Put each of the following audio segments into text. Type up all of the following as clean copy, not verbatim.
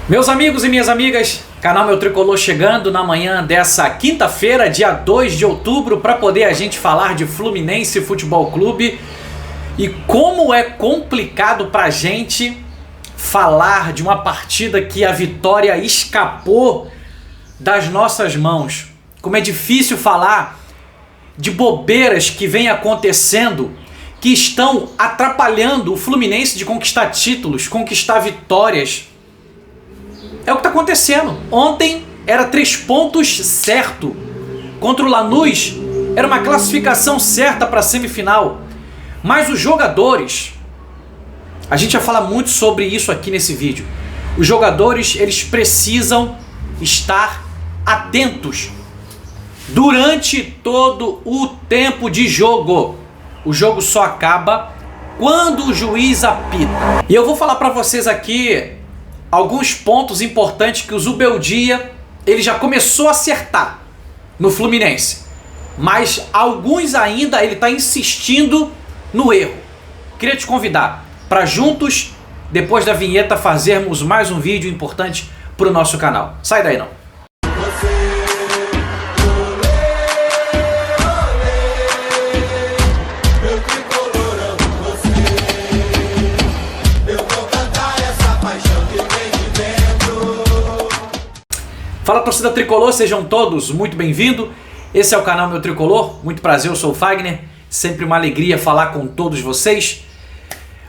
Meus amigos e minhas amigas, canal Meu Tricolor chegando na manhã dessa quinta-feira, dia 2 de outubro, para poder a gente falar de Fluminense Futebol Clube e como é complicado pra gente falar de uma partida que a vitória escapou das nossas mãos. Como é difícil falar de bobeiras que vem acontecendo, que estão atrapalhando o Fluminense de conquistar títulos, conquistar vitórias. É o que está acontecendo. Ontem era 3 pontos certo. Contra o Lanús era uma classificação certa para a semifinal. Mas os jogadores, a gente vai falar muito sobre isso aqui nesse vídeo. Os jogadores, eles precisam estar atentos durante todo o tempo de jogo. O jogo só acaba quando o juiz apita. E eu vou falar para vocês aqui alguns pontos importantes que o Zubeldia ele já começou a acertar no Fluminense, mas alguns ainda ele está insistindo no erro. Queria te convidar para juntos, depois da vinheta, fazermos mais um vídeo importante para o nosso canal. Sai daí não. Fala, torcida tricolor, sejam todos muito bem-vindos. Esse é o canal Meu Tricolor, muito prazer, eu sou o Fagner, sempre uma alegria falar com todos vocês.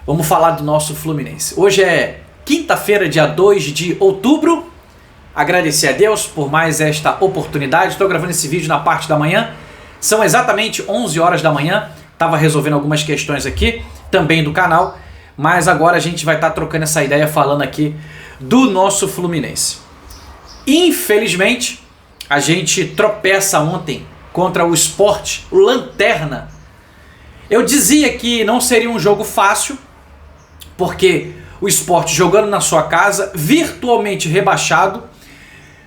Vamos falar do nosso Fluminense. Hoje é quinta-feira, dia 2 de outubro. Agradecer a Deus por mais esta oportunidade. Estou gravando esse vídeo na parte da manhã, são exatamente 11 horas da manhã. Estava resolvendo algumas questões aqui, também do canal, mas agora a gente vai estar trocando essa ideia falando aqui do nosso Fluminense. Infelizmente, a gente tropeça ontem contra o Sport, o Lanterna. Eu dizia que não seria um jogo fácil, porque o Sport jogando na sua casa, virtualmente rebaixado,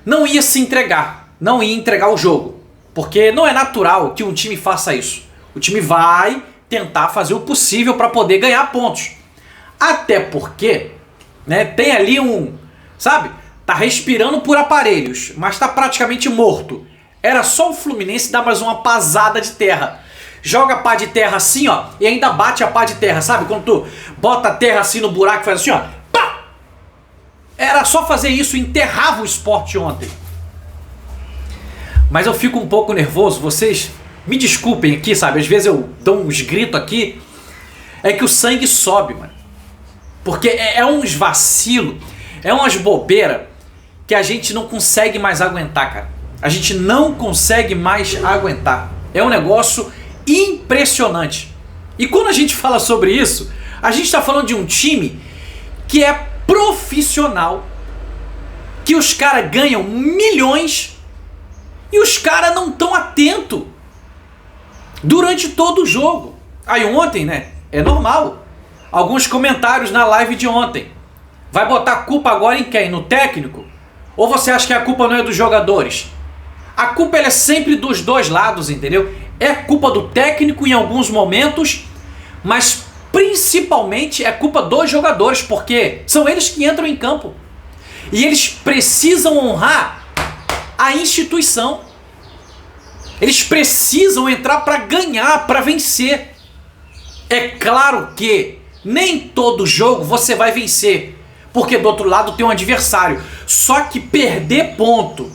não ia se entregar, não ia entregar o jogo. Porque não é natural que um time faça isso. O time vai tentar fazer o possível para poder ganhar pontos. Até porque, né, tem ali sabe? Tá respirando por aparelhos, mas tá praticamente morto. Era só o Fluminense dar mais uma pasada de terra. Joga a pá de terra assim, ó, e ainda bate a pá de terra, sabe? Quando tu bota a terra assim no buraco e faz assim, ó, pá! Era só fazer isso, enterrava o Sport ontem. Mas eu fico um pouco nervoso, vocês me desculpem aqui, sabe? Às vezes eu dou uns gritos aqui, é que o sangue sobe, mano. Porque é uns vacilos, é umas bobeiras que a gente não consegue mais aguentar, cara. A gente não consegue mais aguentar. É um negócio impressionante. E quando a gente fala sobre isso, a gente está falando de um time que é profissional, que os caras ganham milhões e os caras não estão atentos durante todo o jogo. Aí ontem, né, é normal. Alguns comentários na live de ontem. Vai botar a culpa agora em quem? No técnico? Ou você acha que a culpa não é dos jogadores? A culpa ela é sempre dos dois lados, entendeu? É culpa do técnico em alguns momentos, mas principalmente é culpa dos jogadores, porque são eles que entram em campo. E eles precisam honrar a instituição. Eles precisam entrar para ganhar, para vencer. É claro que nem todo jogo você vai vencer, porque do outro lado tem um adversário. Só que perder ponto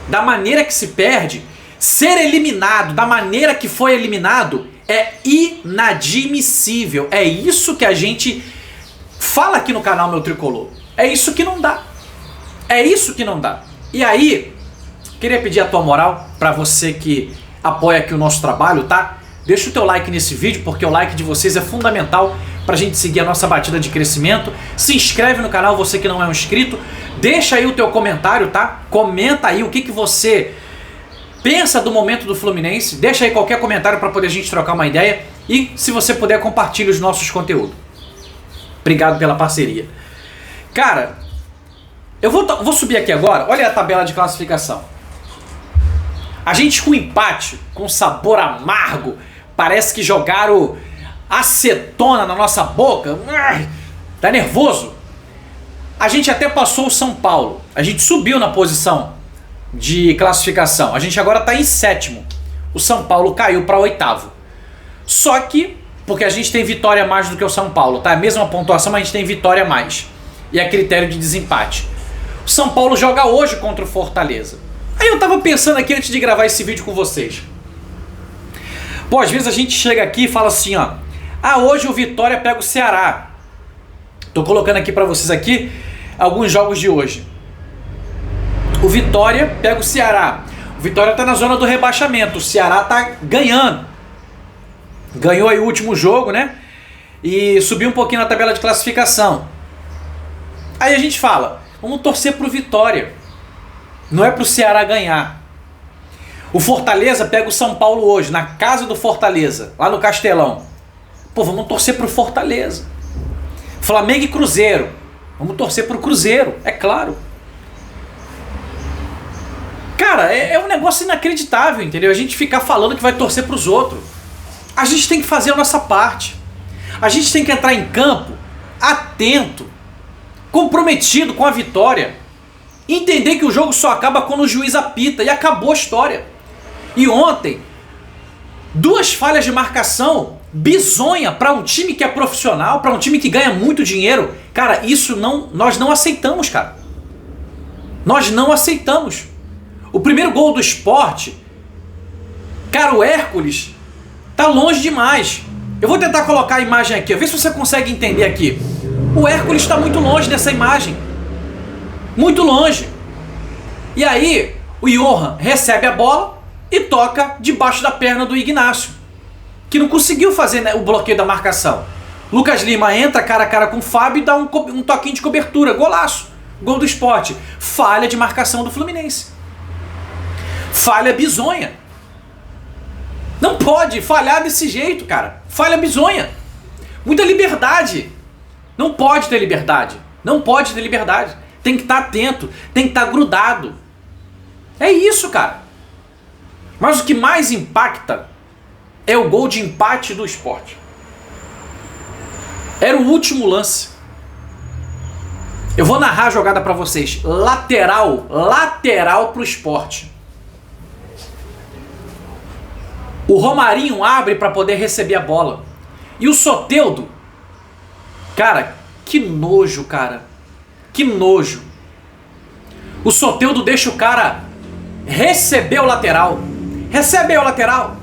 da maneira que se perde, ser eliminado da maneira que foi eliminado, é inadmissível. É isso que a gente fala aqui no canal Meu Tricolor. É isso que não dá. É isso que não dá. E aí, queria pedir a tua moral para você que apoia aqui o nosso trabalho, tá? Deixa o teu like nesse vídeo, porque o like de vocês é fundamental pra gente seguir a nossa batida de crescimento. Se inscreve no canal, você que não é um inscrito. Deixa aí o teu comentário, tá? Comenta aí o que você pensa do momento do Fluminense. Deixa aí qualquer comentário pra poder a gente trocar uma ideia. E se você puder, compartilhe os nossos conteúdos. Obrigado pela parceria. Cara, eu vou subir aqui agora. Olha a tabela de classificação. A gente com empate, com sabor amargo, parece que jogaram acetona na nossa boca. Tá nervoso. A gente até passou o São Paulo. A gente subiu na posição de classificação. A gente agora está em sétimo. O São Paulo caiu para oitavo. Só que, porque a gente tem vitória a mais do que o São Paulo, tá? A mesma pontuação, mas a gente tem vitória a mais. E é critério de desempate. O São Paulo joga hoje contra o Fortaleza. Aí eu tava pensando aqui antes de gravar esse vídeo com vocês. Pô, às vezes a gente chega aqui e fala assim, ó. Ah, hoje o Vitória pega o Ceará. Tô colocando aqui pra vocês aqui alguns jogos de hoje. O Vitória pega o Ceará. O Vitória tá na zona do rebaixamento. O Ceará tá ganhando. Ganhou aí o último jogo, né? E subiu um pouquinho na tabela de classificação. Aí a gente fala, vamos torcer pro Vitória. Não é pro Ceará ganhar. O Fortaleza pega o São Paulo hoje, na casa do Fortaleza, lá no Castelão. Pô, vamos torcer pro Fortaleza. Flamengo e Cruzeiro. Vamos torcer pro Cruzeiro, é claro. Cara, é um negócio inacreditável, entendeu? A gente ficar falando que vai torcer pros outros. A gente tem que fazer a nossa parte. A gente tem que entrar em campo atento, comprometido com a vitória. Entender que o jogo só acaba quando o juiz apita e acabou a história. E ontem, 2 falhas de marcação bizonha para um time que é profissional, para um time que ganha muito dinheiro. Cara, isso nós não aceitamos, cara. Nós não aceitamos. O primeiro gol do Sport, cara, o Hércules tá longe demais. Eu vou tentar colocar a imagem aqui, ver se você consegue entender aqui. O Hércules está muito longe dessa imagem. Muito longe. E aí, o Johan recebe a bola e toca debaixo da perna do Ignacio, que não conseguiu fazer, né, o bloqueio da marcação. Lucas Lima entra cara a cara com o Fábio e dá um toquinho de cobertura. Golaço. Gol do Sport. Falha de marcação do Fluminense. Falha bizonha. Não pode falhar desse jeito, cara. Falha bizonha. Muita liberdade. Não pode ter liberdade. Não pode ter liberdade. Tem que estar atento. Tem que estar grudado. É isso, cara. Mas o que mais impacta é o gol de empate do Sport. Era o último lance. Eu vou narrar a jogada pra vocês. Lateral pro Sport. O Romarinho abre para poder receber a bola. E o Soteldo, cara, que nojo, cara. Que nojo. O Soteldo deixa o cara receber o lateral. Recebe o lateral.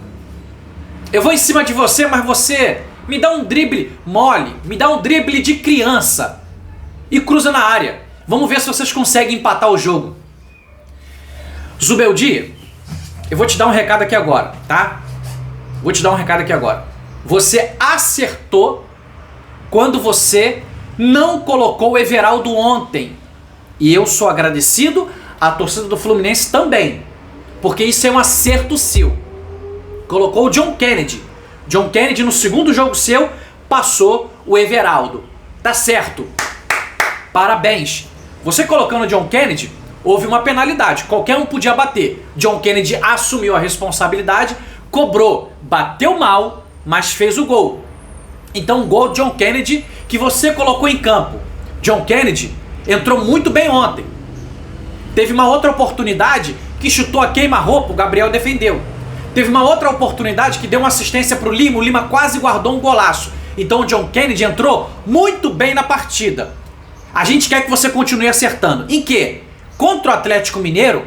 Eu vou em cima de você, mas você me dá um drible mole, me dá um drible de criança e cruza na área. Vamos ver se vocês conseguem empatar o jogo. Zubeldia, eu vou te dar um recado aqui agora, tá? Vou te dar um recado aqui agora. Você acertou quando você não colocou o Everaldo ontem. E eu sou agradecido, a torcida do Fluminense também. Porque isso é um acerto seu. Colocou o John Kennedy. John Kennedy no segundo jogo seu passou o Everaldo. Tá certo. Parabéns. Você colocando o John Kennedy, houve uma penalidade. Qualquer um podia bater. John Kennedy assumiu a responsabilidade, cobrou, bateu mal, mas fez o gol. Então, gol de John Kennedy que você colocou em campo. John Kennedy entrou muito bem ontem. Teve uma outra oportunidade que chutou a queima-roupa, o Gabriel defendeu. Teve uma outra oportunidade que deu uma assistência para o Lima quase guardou um golaço. Então o John Kennedy entrou muito bem na partida. A gente quer que você continue acertando. Em quê? Contra o Atlético Mineiro,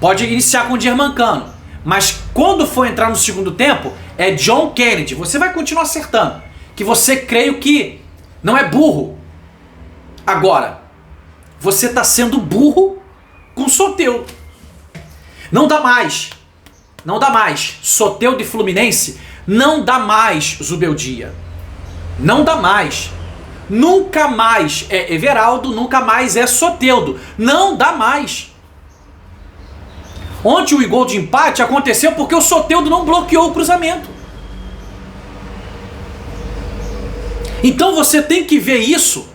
pode iniciar com o Germancano. Mas quando for entrar no segundo tempo, é John Kennedy. Você vai continuar acertando. Que você, creio que, não é burro. Agora, você está sendo burro com Soteldo. Não dá mais. Não dá mais. Soteldo e Fluminense não dá mais, Zubeldia. Não dá mais. Nunca mais é Everaldo, nunca mais é Soteldo. Não dá mais. Ontem o gol de empate aconteceu porque o Soteldo não bloqueou o cruzamento. Então você tem que ver isso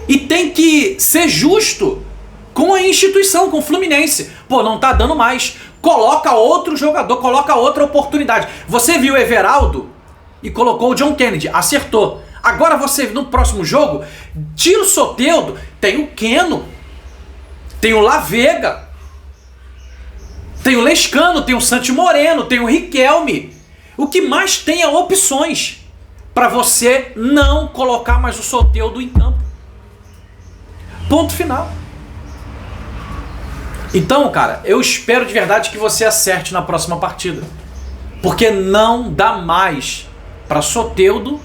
e tem que ser justo com a instituição, com o Fluminense. Pô, não tá dando mais. Coloca outro jogador, coloca outra oportunidade. Você viu o Everaldo e colocou o John Kennedy. Acertou. Agora você, no próximo jogo, tira o Soteldo, tem o Keno, tem o La Vega, tem o Lescano, tem o Santi Moreno, tem o Riquelme. O que mais tem é opções para você não colocar mais o Soteldo em campo. Ponto final. Então, cara, eu espero de verdade que você acerte na próxima partida. Porque não dá mais para Soteldo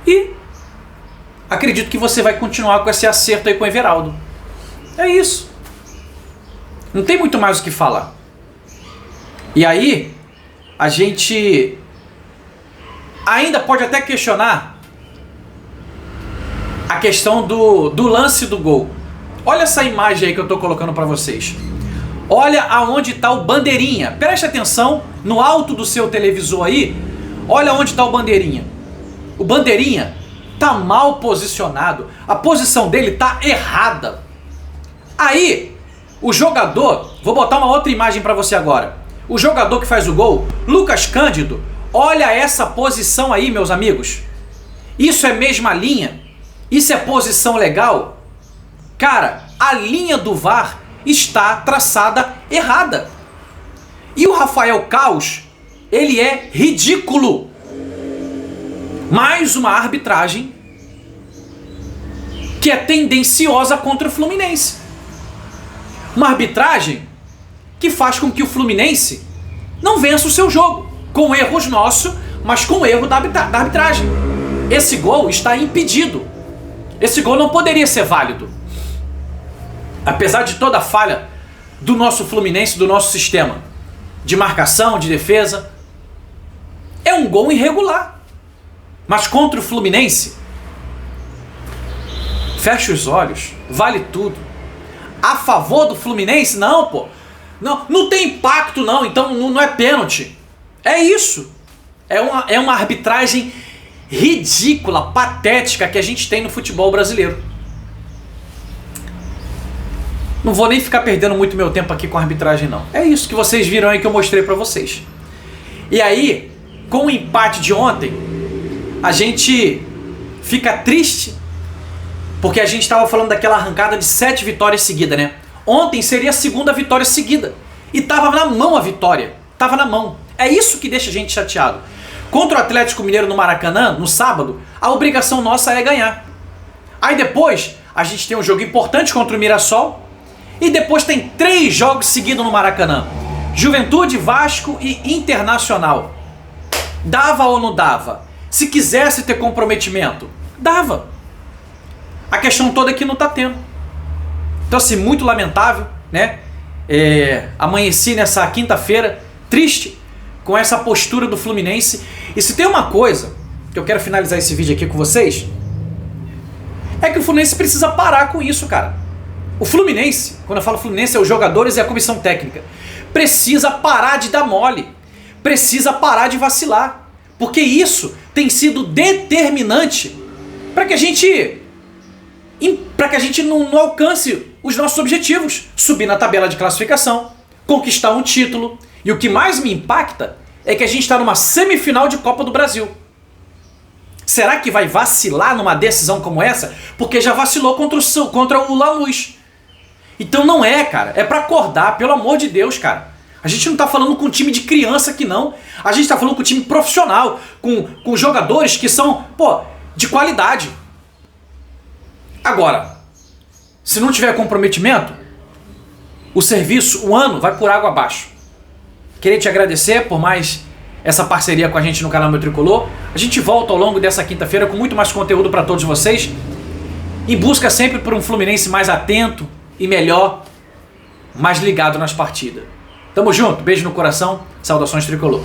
e acredito que você vai continuar com esse acerto aí com o Everaldo. É isso. Não tem muito mais o que falar. E aí, a gente ainda pode até questionar a questão do lance do gol. Olha essa imagem aí que eu tô colocando para vocês. Olha aonde está o bandeirinha. Preste atenção no alto do seu televisor aí. Olha onde está o bandeirinha. O bandeirinha tá mal posicionado. A posição dele tá errada. Aí, o jogador... Vou botar uma outra imagem para você agora. O jogador que faz o gol, Lucas Cândido. Olha essa posição aí, meus amigos. Isso é mesma linha? Isso é posição legal? Cara, a linha do VAR está traçada errada. E o Rafael Caos, ele é ridículo. Mais uma arbitragem que é tendenciosa contra o Fluminense. Uma arbitragem que faz com que o Fluminense não vença o seu jogo. Com erros nossos, mas com erro da arbitragem. Esse gol está impedido. Esse gol não poderia ser válido. Apesar de toda a falha do nosso Fluminense, do nosso sistema de marcação, de defesa, é um gol irregular. Mas contra o Fluminense, fecha os olhos, vale tudo. A favor do Fluminense, não, pô. Não tem impacto, não, então não é pênalti. É isso. É uma arbitragem ridícula, patética que a gente tem no futebol brasileiro. Não vou nem ficar perdendo muito meu tempo aqui com a arbitragem, não. É isso que vocês viram aí que eu mostrei pra vocês. E aí, com o empate de ontem, a gente fica triste, porque a gente estava falando daquela arrancada de 7 vitórias seguidas, né? Ontem seria a segunda vitória seguida. E tava na mão a vitória. Tava na mão. É isso que deixa a gente chateado. Contra o Atlético Mineiro no Maracanã, no sábado, a obrigação nossa é ganhar. Aí depois, a gente tem um jogo importante contra o Mirassol. E depois tem 3 jogos seguidos no Maracanã. Juventude, Vasco e Internacional. Dava ou não dava? Se quisesse ter comprometimento, dava. A questão toda é que não está tendo. Então assim, muito lamentável, né? Amanheci nessa quinta-feira triste com essa postura do Fluminense. E se tem uma coisa que eu quero finalizar esse vídeo aqui com vocês, é que o Fluminense precisa parar com isso, cara. O Fluminense, quando eu falo Fluminense, é os jogadores e a comissão técnica, precisa parar de dar mole, precisa parar de vacilar, porque isso tem sido determinante para que a gente não alcance os nossos objetivos, subir na tabela de classificação, conquistar um título. E o que mais me impacta é que a gente está numa semifinal de Copa do Brasil. Será que vai vacilar numa decisão como essa? Porque já vacilou contra o Lanús. Então não é, cara. É pra acordar, pelo amor de Deus, cara. A gente não tá falando com um time de criança aqui, não. A gente tá falando com um time profissional, com jogadores que são, de qualidade. Agora, se não tiver comprometimento, o serviço, o ano, vai por água abaixo. Queria te agradecer por mais essa parceria com a gente no canal Meu Tricolor. A gente volta ao longo dessa quinta-feira com muito mais conteúdo para todos vocês, em busca sempre por um Fluminense mais atento e melhor, mais ligado nas partidas. Tamo junto, beijo no coração, saudações Tricolor.